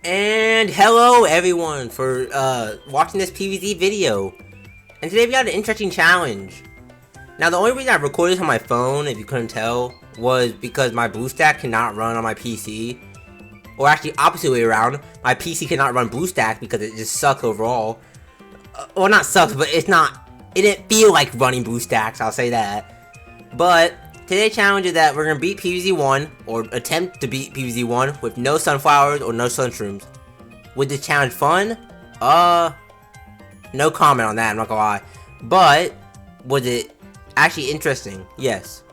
And hello everyone for watching this PvZ video. And today we got an interesting challenge. Now the only reason I recorded this on my phone, if you couldn't tell, was because my BlueStack cannot run on my PC. Or actually opposite way around, my PC cannot run BlueStack because it just sucks overall. Well, not sucks, but it didn't feel like running BlueStacks, I'll say that. But today's challenge is that we're going to beat PvZ1, or attempt to beat PvZ1, with no sunflowers or no sunshrooms. Was this challenge fun? No comment on that, I'm not gonna lie. But, was it actually interesting? Yes.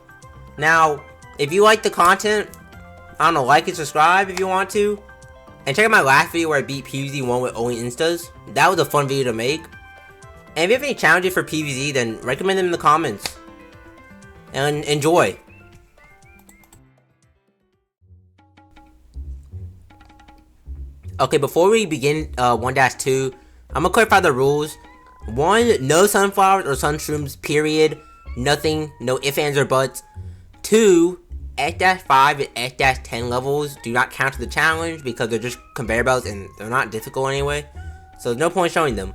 Now, if you like the content, I don't know, like and subscribe if you want to. And check out my last video where I beat PvZ1 with only instas. That was a fun video to make. And if you have any challenges for PvZ, then recommend them in the comments. And enjoy. Okay, before we begin 1-2, I'm gonna clarify the rules. 1, no sunflowers or sunshrooms, period. Nothing, no ifs, ands, or buts. 2, S-5 and S-10 levels do not count to the challenge because they're just conveyor belts and they're not difficult anyway. So there's no point showing them.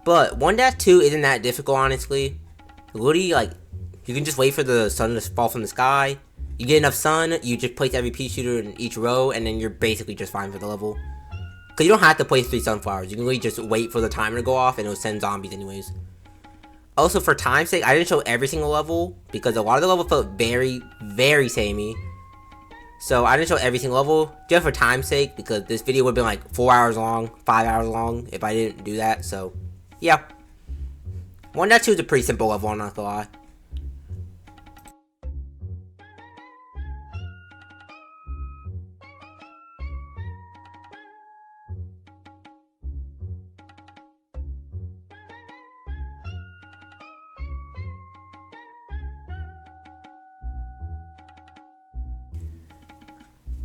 But 1-2 isn't that difficult, honestly. Literally, like, you can just wait for the sun to fall from the sky. You get enough sun, you just place every pea shooter in each row, and then you're basically just fine for the level. Because you don't have to place 3 sunflowers. You can really just wait for the timer to go off, and it'll send zombies anyways. Also, for time's sake, I didn't show every single level, because a lot of the levels felt very, very samey. So, I didn't show every single level, just for time's sake, because this video would have been like 4 hours long, 5 hours long, if I didn't do that, so, yeah. 1-2 is a pretty simple level, I'm not gonna lie.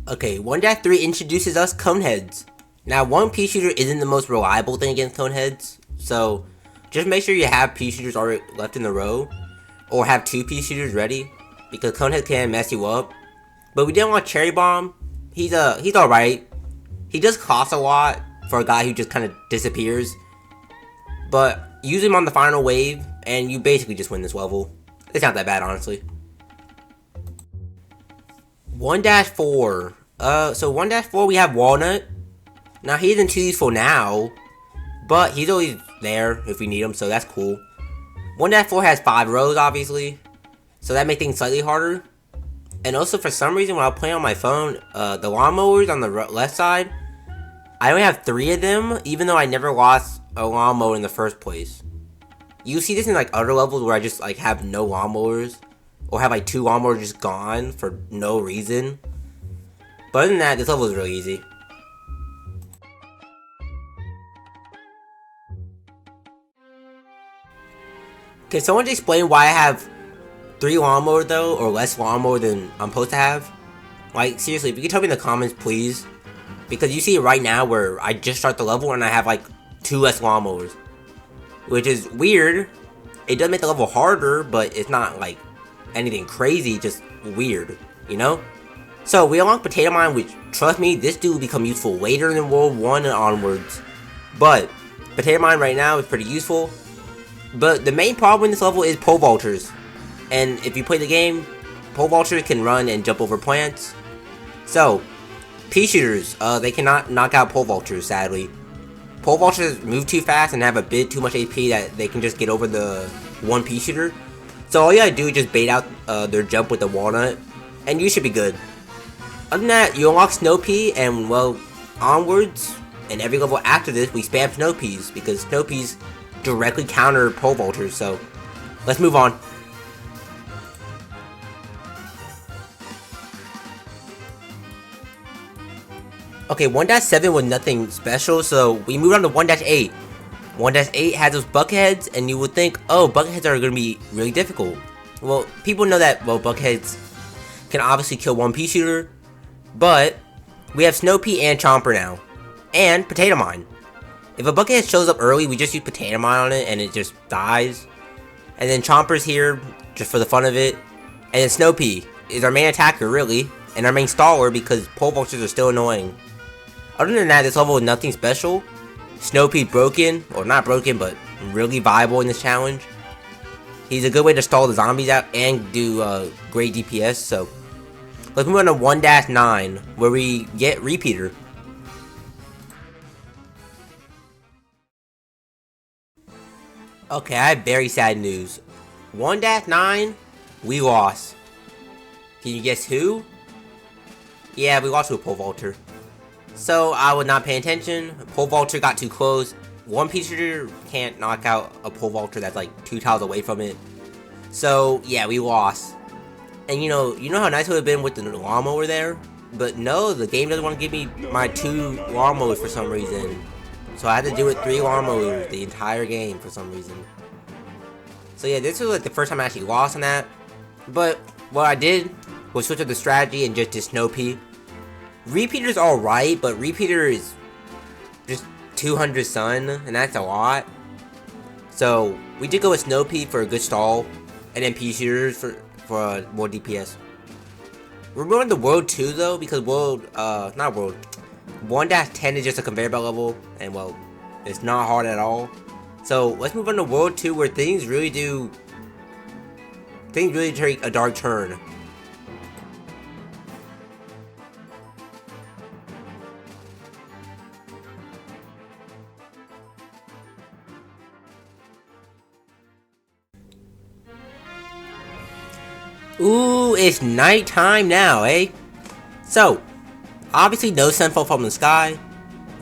Okay, 1-3 introduces us coneheads. Now, 1 pea shooter isn't the most reliable thing against coneheads, so just make sure you have pea shooters already left in the row, or have 2 pea shooters ready, because coneheads can mess you up. But we didn't want cherry bomb. He's alright. He does cost a lot for a guy who just kind of disappears, but use him on the final wave, and you basically just win this level. It's not that bad, honestly. 1-4. So 1-4 we have Walnut. Now he isn't too useful now, but he's always there if we need him, so that's cool. 1-4 has 5 rows, obviously, so that makes things slightly harder. And also, for some reason, when I was playing on my phone, the lawn mowers on the left side, I only have 3 of them, even though I never lost a lawnmower in the first place. You see this in like other levels where I just like have no lawnmowers, or have like 2 lawnmowers just gone for no reason. But other than that, this level is really easy. Can someone explain why I have 3 lawnmowers though, or less lawnmower than I'm supposed to have? Like, seriously, if you can tell me in the comments, please. Because you see it right now where I just start the level and I have like 2 less lawnmowers. Which is weird. It does make the level harder, but it's not like anything crazy, just weird, you know? So, we unlock Potato Mine, which, trust me, this dude will become useful later in World 1 and onwards. But, Potato Mine right now is pretty useful. But the main problem in this level is pole vultures. And if you play the game, pole vultures can run and jump over plants. So, pea shooters, they cannot knock out pole vultures, sadly. Pole vultures move too fast and have a bit too much HP that they can just get over the 1 pea shooter. So all you gotta do is just bait out their jump with the walnut, and you should be good. Other than that, you unlock snow pea, and well, onwards, and every level after this, we spam snow peas, because snow peas directly counter pole vultures, so let's move on. Okay, 1-7 was nothing special, so we move on to 1-8. 1-8 has those bucketheads, and you would think, oh, bucketheads are going to be really difficult. Well, people know that, well, bucketheads can obviously kill 1 pea shooter, but we have Snow Pea and Chomper now, and Potato Mine. If a buckethead shows up early, we just use Potato Mine on it, and it just dies. And then Chomper's here, just for the fun of it, and then Snow Pea is our main attacker, really, and our main staller because pole vultures are still annoying. Other than that, this level is nothing special. Snoopy's broken, or not broken, but really viable in this challenge. He's a good way to stall the zombies out and do great DPS, so let's move on to 1-9, where we get Repeater. Okay, I have very sad news. 1-9, we lost. Can you guess who? Yeah, we lost to a pole vaulter. So, I was not paying attention. Pole vaulter got too close. One pea shooter can't knock out a pole vaulter that's like 2 tiles away from it. So, yeah, we lost. And you know how nice it would have been with the lawn mower there? But no, the game doesn't want to give me my 2 lawn mowers for some reason. So I had to do it 3 lawn mowers the entire game for some reason. So yeah, this was like the first time I actually lost on that. But what I did was switch up the strategy and just did Snoopy. Repeater's alright, but Repeater is just 200 sun, and that's a lot. So we did go with Snoopy for a good stall, and then pea shooters for more DPS. We're going to World 2 though, because not World, 1-10 is just a conveyor belt level, and well, it's not hard at all. So let's move on to World 2, where things really take a dark turn. Ooh, it's nighttime now, eh? So, obviously no sunfall from the sky,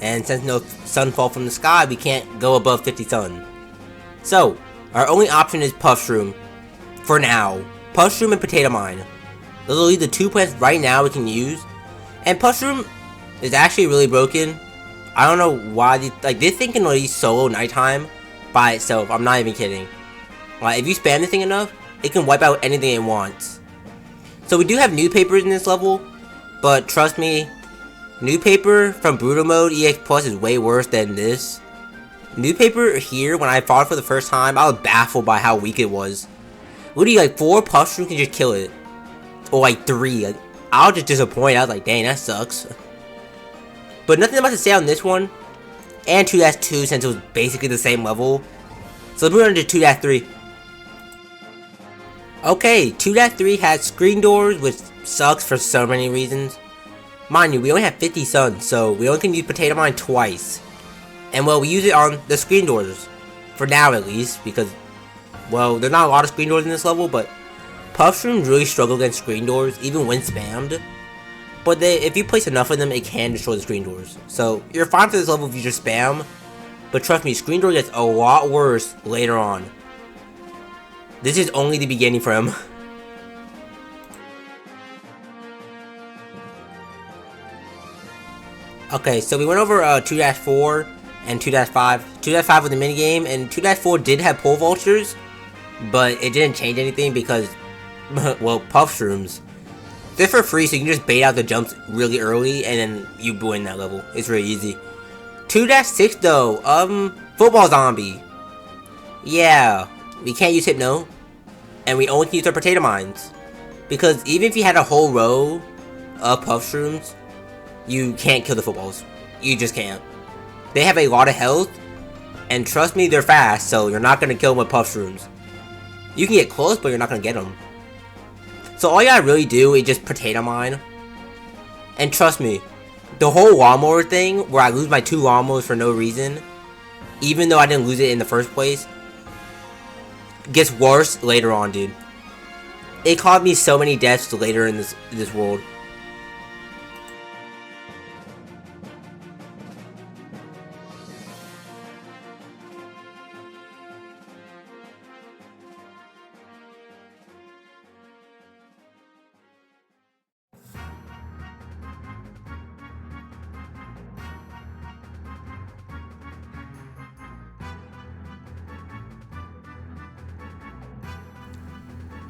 and since no sunfall from the sky, we can't go above 50 sun. So, our only option is Puffshroom, for now. Puffshroom and Potato Mine. Those are the 2 plants right now we can use, and Puffshroom is actually really broken. I don't know why, this thing can release solo nighttime by itself, I'm not even kidding. Like, if you spam this thing enough, it can wipe out anything it wants. So we do have newspapers in this level, but trust me, newspaper from Brutal Mode EX Plus is way worse than this. Newspaper here, when I fought for the first time, I was baffled by how weak it was. Literally, like 4 Puffshrooms can just kill it. Or like 3. Like, I was just disappointed. I was like, dang, that sucks. But nothing about to say on this one. And 2-2 since it was basically the same level. So let's move on to 2-3. Okay, 2-3 has screen doors, which sucks for so many reasons. Mind you, we only have 50 suns, so we only can use Potato Mine twice. And well, we use it on the screen doors. For now at least, because, well, there's not a lot of screen doors in this level, but Puffshrooms really struggle against screen doors, even when spammed. But if you place enough of them, it can destroy the screen doors. So, you're fine for this level if you just spam. But trust me, screen door gets a lot worse later on. This is only the beginning for him. Okay, so we went over 2-4 and 2-5. 2-5 was the minigame, and 2-4 did have pole vultures, but it didn't change anything because, well, Puffshrooms. They're for free, so you can just bait out the jumps really early, and then you win that level. It's really easy. 2-6 though, football zombie. Yeah, we can't use Hypno. And we only can use our potato mines. Because even if you had a whole row of Puffshrooms, you can't kill the footballs. You just can't. They have a lot of health, and trust me, they're fast, so you're not going to kill them with Puffshrooms. You can get close, but you're not going to get them. So all you gotta really do is just potato mine. And trust me, the whole lawnmower thing, where I lose my 2 lawnmowers for no reason, even though I didn't lose it in the first place, gets worse later on, dude. It caused me so many deaths later in this world.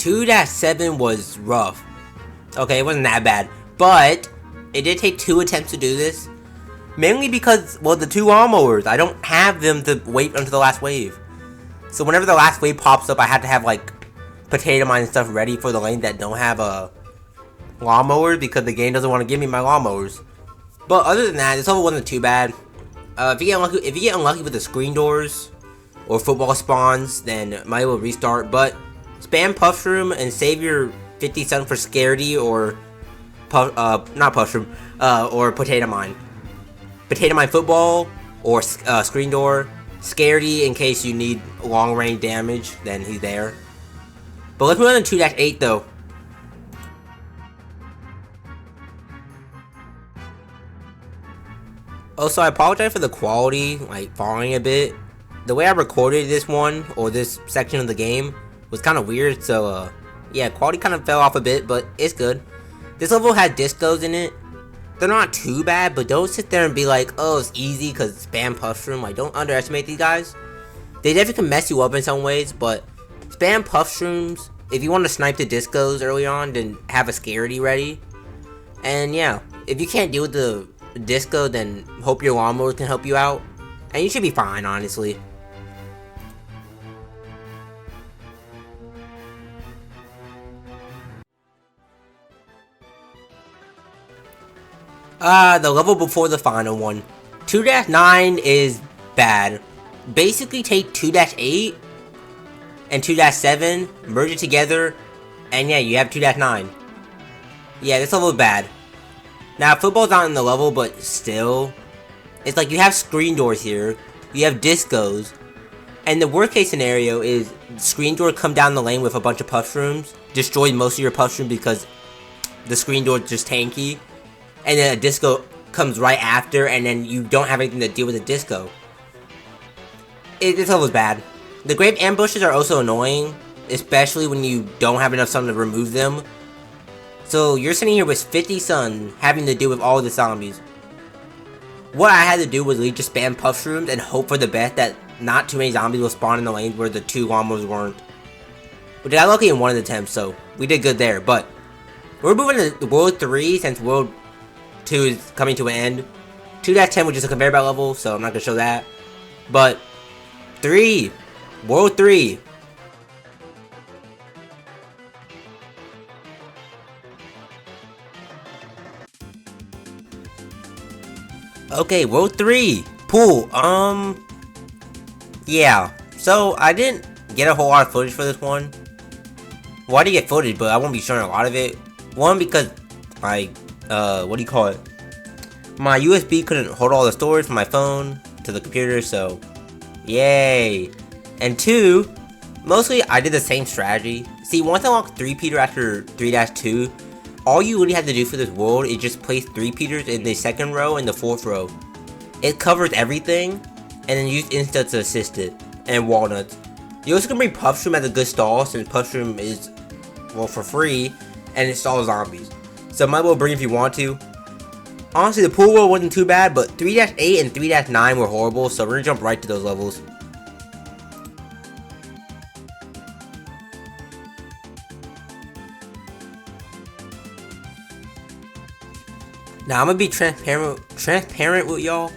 .7 was rough. Okay, it wasn't that bad, but it did take 2 attempts to do this. Mainly because, well, the 2 lawnmowers, I don't have them to wait until the last wave. So whenever the last wave pops up, I have to have, like, potato mine and stuff ready for the lane that don't have a lawnmower, because the game doesn't want to give me my lawnmowers. But other than that, this level wasn't too bad. If you get unlucky with the screen doors or football spawns, then might will restart. But spam Puffroom and save your 50 sun for Scaredy or not Puffroom, or Potato Mine. Potato Mine football or screen door. Scaredy in case you need long range damage, then he's there. But let's move on to 2-8 though. Also, I apologize for the quality, like, falling a bit. The way I recorded this one, or this section of the game, was kind of weird, so, yeah, quality kind of fell off a bit, but it's good. This level had discos in it. They're not too bad, but don't sit there and be like, oh, it's easy because spam Puffroom. Like, don't underestimate these guys. They definitely can mess you up in some ways, but spam Puffrooms, if you want to snipe the discos early on, then have a Scaredy ready. And yeah, if you can't deal with the disco, then hope your lawnmower can help you out, and you should be fine, honestly. The level before the final one. 2-9 is bad. Basically take 2-8 and 2-7, merge it together, and yeah, you have 2-9. Yeah, this level is bad. Now, football's not in the level, but still, it's like you have screen doors here, you have discos, and the worst case scenario is screen door come down the lane with a bunch of Puffrooms, destroy most of your Puffrooms because the screen door is just tanky, and then a disco comes right after, and then you don't have anything to deal with the disco. This level is bad. The grape ambushes are also annoying, especially when you don't have enough sun to remove them. So you're sitting here with 50 sun, having to deal with all the zombies. What I had to do was just spam Puffrooms and hope for the best that not too many zombies will spawn in the lanes where the two lawnmowers weren't. We got lucky in one of the attempts, so we did good there. But we're moving to World 3 since World 2 is coming to an end. 2-10 was just a conveyor belt level, so I'm not going to show that. But 3, World 3. Okay, World 3, pool, yeah, so I didn't get a whole lot of footage for this one. Well, I did get footage, but I won't be showing a lot of it. One, because my, what do you call it? My USB couldn't hold all the storage from my phone to the computer, so, yay. And two, mostly I did the same strategy. See, once I unlocked 3-peater after 3-2, all you really have to do for this world is just place 3-peaters in the second row and the fourth row. It covers everything, and then use insta to assist it, and walnuts. You also can bring Puffroom as a good stall, since Puffroom is, well, for free, and it stalls zombies. So might well bring if you want to. Honestly, the pool world wasn't too bad, but 3-8 and 3-9 were horrible, so we're gonna jump right to those levels. Now, I'm gonna be transparent with y'all.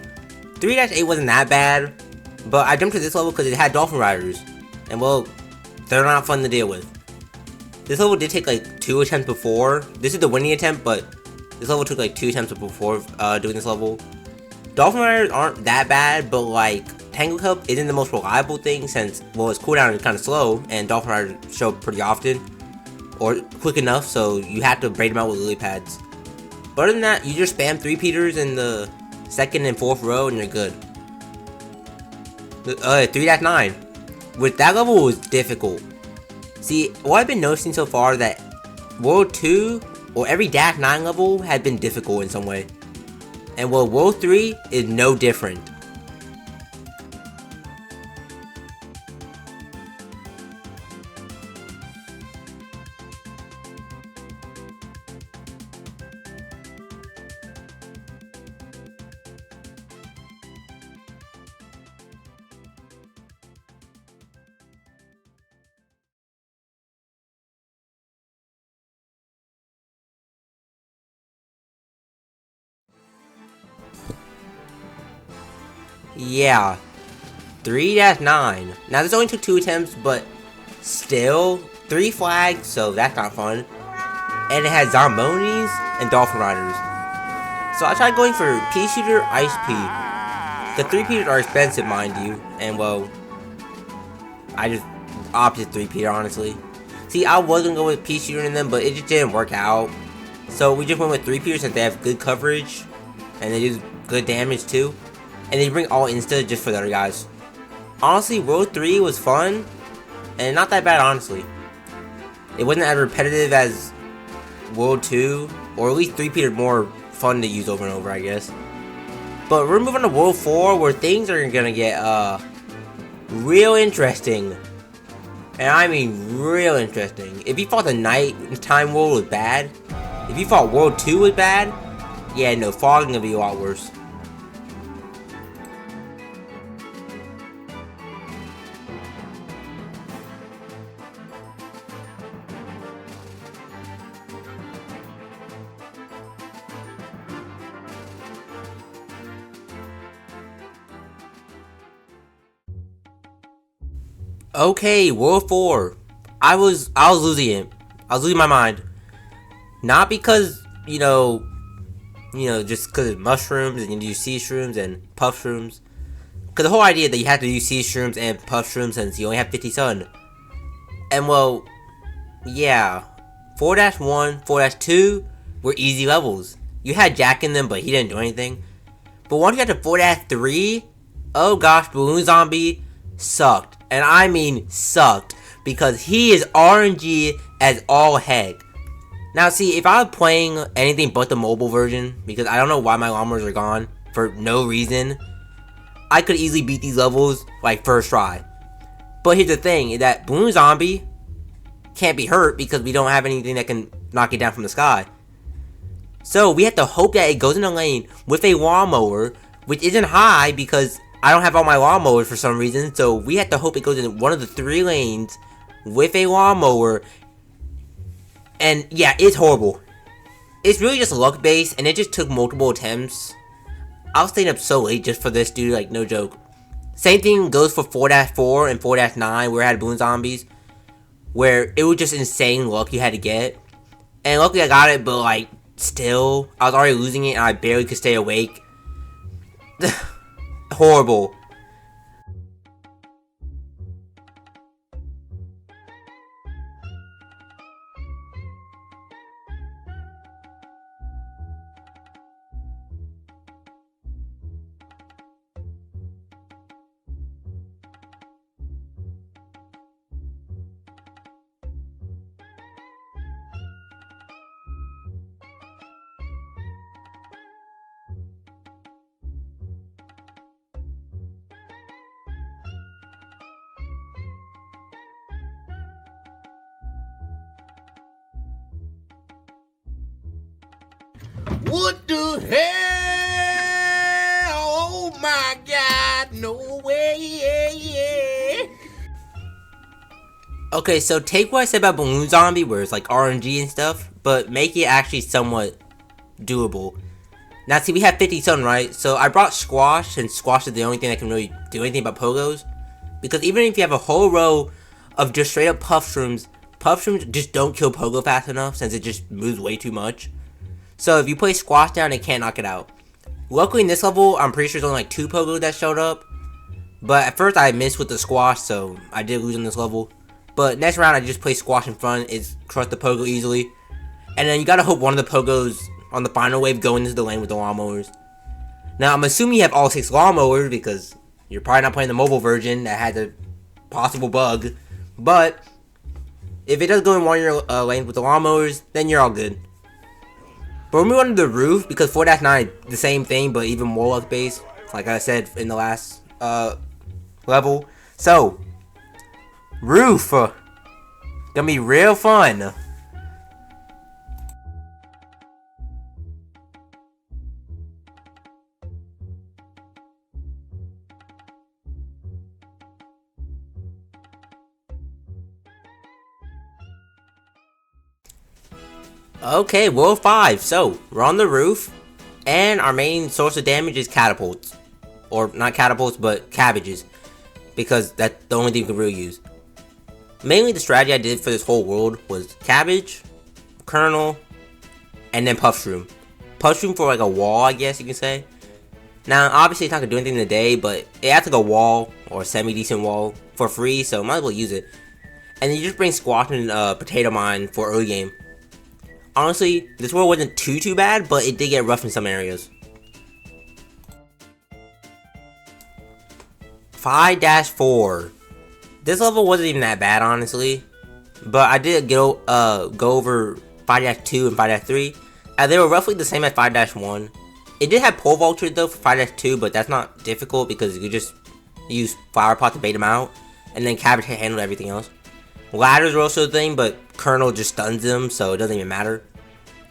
3-8 wasn't that bad, but I jumped to this level because it had Dolphin Riders. And well, they're not fun to deal with. This level did take like 2 attempts before. This is the winning attempt, but this level took like 2 attempts before doing this level. Dolphin Riders aren't that bad, but like, Tangle Cup isn't the most reliable thing since, well, its cooldown is kind of slow, and Dolphin Riders show up pretty often. Or quick enough, so you have to braid them out with lily pads. But other than that, you just spam 3-peaters in the second and fourth row and you're good. 3-9. With that level was difficult. See, what I've been noticing so far that World 2 or every -9 level had been difficult in some way. And well, World 3 is no different. Yeah, 3-9. Now this only took 2 attempts, but still 3 flags, so that's not fun. And it has Zombonis and Dolphin Riders. So I tried going for pea shooter, ice pea. The 3-peaters are expensive, mind you, and well, I just opted 3-peater, honestly. See, I was gonna go with pea shooter in them, but it just didn't work out. So we just went with 3-peaters since they have good coverage, and they do good damage too. And they bring all insta just for the other guys. Honestly, World 3 was fun, and not that bad, honestly. It wasn't as repetitive as World 2, or at least 3-peater more fun to use over and over, I guess. But we're moving to World 4, where things are gonna get, real interesting. And I mean real interesting. If you thought the nighttime world was bad, if you thought World 2 was bad, yeah, no, fogging gonna be a lot worse. Okay, World 4. I was losing it. I was losing my mind. Not because, just because of mushrooms and you use sea shrooms and puff shrooms. Because the whole idea that you have to use sea shrooms and puff shrooms since you only have 50 sun. And well, yeah. 4-1, 4-2 were easy levels. You had Jack in them, but he didn't do anything. But once you got to 4-3, oh gosh, Balloon Zombie sucked. And I mean sucked. Because he is RNG as all heck. Now see, if I was playing anything but the mobile version, because I don't know why my LAWN MOWERS are gone, for no reason, I could easily beat these levels, like, first try. But here's the thing, is that Balloon Zombie can't be hurt because we don't have anything that can knock it down from the sky. So we have to hope that it goes in the lane with a LAWN MOWER, which isn't high because I don't have all my LAWN MOWERs for some reason, so we have to hope it goes in one of the 3 lanes with a LAWN MOWER. And yeah, it's horrible. It's really just luck based, and it just took multiple attempts. I was staying up so late just for this, dude, like, no joke. Same thing goes for 4-4 and 4-9, where I had Balloon Zombies, where it was just insane luck you had to get. And luckily I got it, but like, still, I was already losing it and I barely could stay awake. Horrible. What the hell? Oh my God, no way. Okay, so take what I said about Balloon Zombie, where it's like RNG and stuff, but make it actually somewhat doable. Now see, we have 50 sun, right? So I brought Squash, and Squash is the only thing that can really do anything about pogos. Because even if you have a whole row of just straight up puff shrooms just don't kill pogo fast enough since it just moves way too much. So if you play Squash down, it can't knock it out. Luckily in this level, I'm pretty sure there's only like 2 pogos that showed up. But at first I missed with the Squash, so I did lose on this level. But next round I just play Squash in front, it's crush the pogo easily. And then you gotta hope one of the pogos on the final wave go into the lane with the LAWN MOWERs. Now I'm assuming you have all 6 LAWN MOWERs because you're probably not playing the mobile version that had a possible bug. But if it does go in one of your lanes with the LAWN MOWERs, then you're all good. But we're moving on to the roof because 4-9 the same thing but even more luck based, like I said in the last level. So roof gonna be real fun. Okay, World 5. So, we're on the roof, and our main source of damage is catapults. Or, not catapults, but cabbages. Because that's the only thing we can really use. Mainly the strategy I did for this whole world was cabbage, kernel, and then puff shroom. punch room for like a wall, I guess you can say. Now, obviously, it's not gonna do anything in the day, but it has like a wall or a semi-decent wall for free, so might as well use it. And then you just bring squash and potato mine for early game. Honestly, this world wasn't too bad, but it did get rough in some areas. 5-4. This level wasn't even that bad, honestly. But I did go over 5-2 and 5-3. They were roughly the same as 5-1. It did have pole vaulters though for 5-2, but that's not difficult because you could just use flower pot to bait them out. And then cabbage handle everything else. Ladders are also a thing, but Colonel just stuns them, so it doesn't even matter.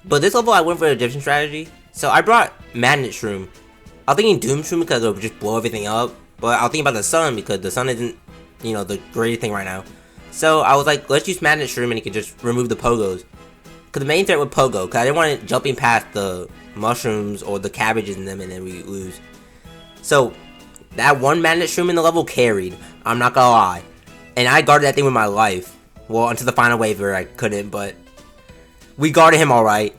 But this level I went for a different strategy. So I brought Magnet Shroom. I was thinking Doom Shroom because it would just blow everything up. But I was thinking about the sun because the sun isn't, you know, the greatest thing right now. So I was like, let's use Magnet Shroom and you can just remove the pogos. Because the main threat with pogo, because I didn't want it jumping past the mushrooms or the cabbages in them and then we lose. So that one Magnet Shroom in the level carried. I'm not gonna lie. And I guarded that thing with my life. Well, until the final wave where I couldn't, but we guarded him alright.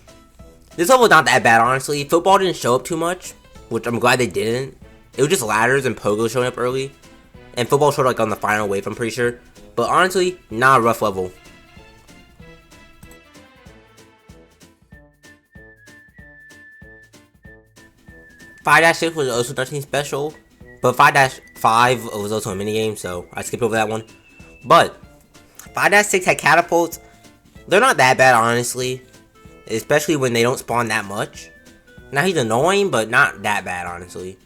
This level was not that bad, honestly. Football didn't show up too much, which I'm glad they didn't. It was just ladders and pogo showing up early. And football showed like on the final wave, I'm pretty sure. But honestly, not a rough level. (5-6) was also nothing special. But 5-5 was also a minigame, so I skipped over that one. But 5-6 had catapults. They're not that bad, honestly. Especially when they don't spawn that much. Now he's annoying, but not that bad, honestly.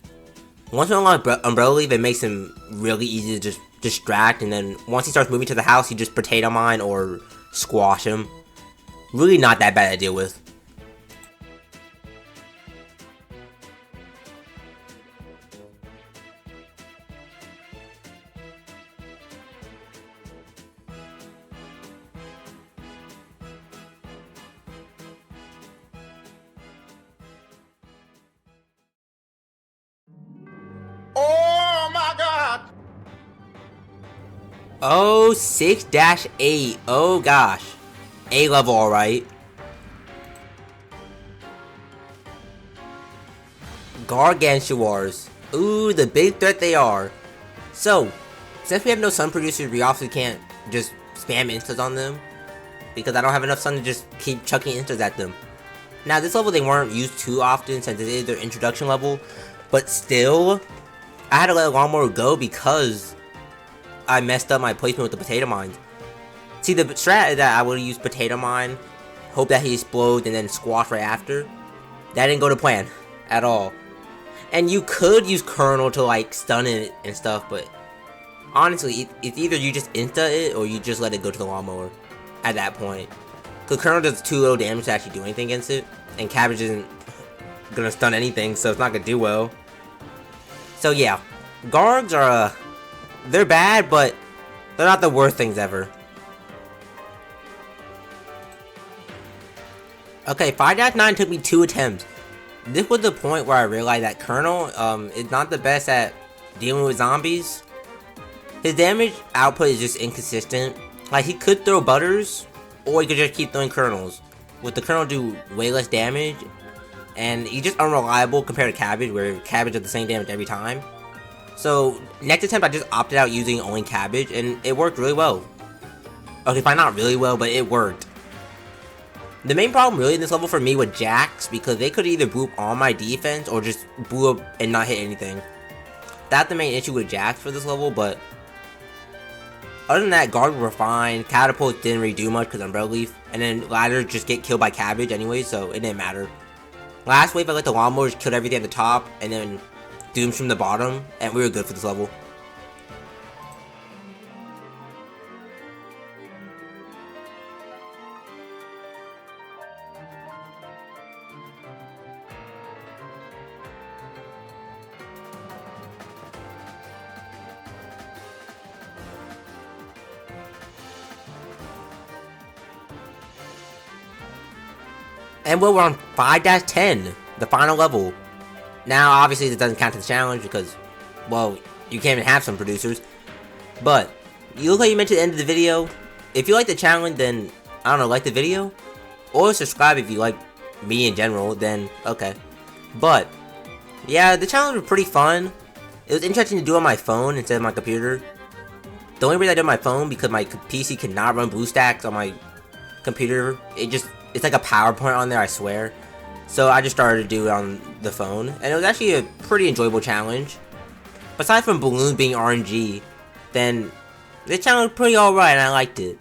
Once you unlock Umbrella Leaf, it makes him really easy to just distract. And then once he starts moving to the house, you just potato mine or squash him. Really not that bad to deal with. Oh my God! Oh, 6-8. Oh gosh. A level, alright. Gargantuars. Ooh, the big threat they are. So, since we have no sun producers, we obviously can't just spam instas on them. Because I don't have enough sun to just keep chucking instas at them. Now, this level they weren't used too often since it is their introduction level. But still, I had to let LAWN MOWER go because I messed up my placement with the potato mines. See, the strat is that I would use potato mine, hope that he explodes, and then squash right after. That didn't go to plan at all. And you could use Colonel to like stun it and stuff, but honestly, it's either you just insta it or you just let it go to the LAWN MOWER at that point. Because Colonel does too little damage to actually do anything against it, and Cabbage isn't gonna stun anything, so it's not gonna do well. So yeah, Gargs are, they're bad, but they're not the worst things ever. Okay, 5-9 took me 2 attempts. This was the point where I realized that Colonel is not the best at dealing with zombies. His damage output is just inconsistent. Like, he could throw butters, or he could just keep throwing Colonels. With the Colonel do way less damage, and he's just unreliable compared to Cabbage, where Cabbage does the same damage every time. So, next attempt I just opted out using only Cabbage, and it worked really well. Okay, fine, not really well, but it worked. The main problem really in this level for me was Jacks, because they could either blow up on my defense, or just blow up and not hit anything. That's the main issue with Jacks for this level, but other than that, Guards were fine, Catapults didn't really do much because Umbrella Leaf, and then Ladders just get killed by Cabbage anyway, so it didn't matter. Last wave I let the LAWN MOWERs kill everything at the top, and then Dooms from the bottom, and we were good for this level. And we're on 5-10, the final level. Now, obviously, this doesn't count as a challenge because, well, you can't even have some producers. But, you look like you mentioned at the end of the video. If you like the challenge, then, I don't know, like the video. Or subscribe if you like me in general, then okay. But yeah, the challenge was pretty fun. It was interesting to do on my phone instead of my computer. The only reason I did on my phone because my PC cannot run BlueStacks on my computer. It's like a PowerPoint on there, I swear. So I just started to do it on the phone, and it was actually a pretty enjoyable challenge. Aside from balloons being RNG, then the challenge was pretty alright and I liked it.